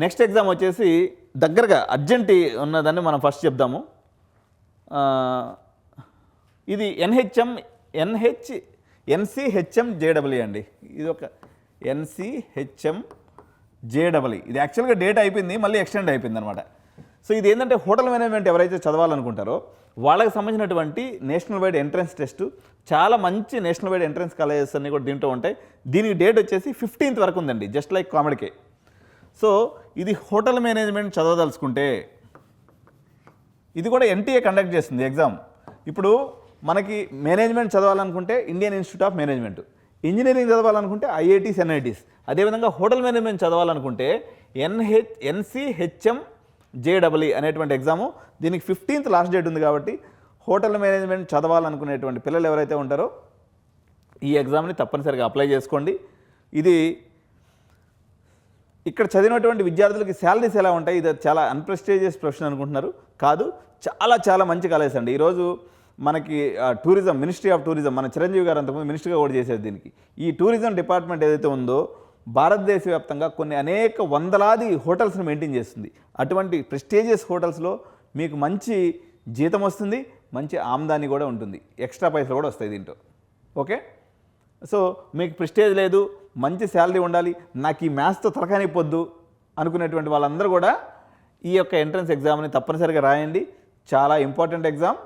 Next exam వచ్చేసి దగ్గరగా urgent ఉన్నదాన్ని మనం ఫస్ట్ చెప్దాము. ఇది ఎన్సిహెచ్ఎం జేడబ్ల్యూ అండి. ఇది ఒక ఎన్సిహెచ్ఎం జేడబ్ల్యూ. ఇది యాక్చువల్గా డేట్ అయిపోయింది, మళ్ళీ ఎక్స్టెండ్ అయిపోయింది అనమాట. సో ఇది ఏంటంటే హోటల్ మేనేజ్మెంట్ ఎవరైతే చదవాలనుకుంటారో వాళ్ళకి సంబంధించినటువంటి నేషనల్ వైడ్ ఎంట్రన్స్ టెస్ట్, చాలా మంచి నేషనల్ వైడ్ ఎంట్రన్స్ కాలేజెస్ అన్నీ కూడా దీంట్లో ఉంటాయి. దీనికి డేట్ వచ్చేసి 15th వరకు ఉందండి, జస్ట్ లైక్ కామెడీకే. సో ఇది హోటల్ మేనేజ్మెంట్ చదవదలుచుకుంటే ఇది కూడా ఎన్టీఏ కండక్ట్ చేస్తుంది ఎగ్జామ్. ఇప్పుడు మనకి మేనేజ్మెంట్ చదవాలనుకుంటే Indian institute of management, engineering చదవాలనుకుంటే ఐఐటీస్ ఎన్ఐటీస్, అదేవిధంగా హోటల్ మేనేజ్మెంట్ చదవాలనుకుంటే ఎన్సిహెచ్ఎం జేడబ్ల్యూ అనేటువంటి ఎగ్జాము. దీనికి 15th లాస్ట్ డేట్ ఉంది కాబట్టి హోటల్ మేనేజ్మెంట్ చదవాలనుకునేటువంటి పిల్లలు ఎవరైతే ఉంటారో ఈ ఎగ్జామ్ని తప్పనిసరిగా అప్లై చేసుకోండి. ఇది ఇక్కడ చదివినటువంటి విద్యార్థులకి శాలరీస్ ఎలా ఉంటాయి? ఇది చాలా అన్ప్రెస్టీజియస్ ప్రొఫెషన్ అనుకుంటున్నారు, కాదు, చాలా చాలా మంచి కాలేజ్ అండి. ఈరోజు మనకి టూరిజం, మినిస్ట్రీ ఆఫ్ టూరిజం, మన చిరంజీవి గారు అంతకుముందు మినిస్టర్గా కూడా చేసేది దీనికి. ఈ టూరిజం డిపార్ట్మెంట్ ఏదైతే ఉందో భారతదేశ వ్యాప్తంగా కొన్ని అనేక వందలాది హోటల్స్ని మెయింటైన్ చేస్తుంది. అటువంటి ప్రెస్టీజియస్ హోటల్స్లో మీకు మంచి జీతం వస్తుంది, మంచి ఆమ్దాని కూడా ఉంటుంది, ఎక్స్ట్రా పైసలు కూడా వస్తాయి దీంట్లో. ఓకే, సో మీకు ప్రెస్టేజ్ లేదు, మంచి శాలరీ ఉండాలి, నాకు ఈ మ్యాథ్స్తో తలకాని పొద్దు అనుకునేటువంటి వాళ్ళందరూ కూడా ఈ యొక్క ఎంట్రన్స్ ఎగ్జామ్ని తప్పనిసరిగా రాయండి. చాలా ఇంపార్టెంట్ ఎగ్జామ్.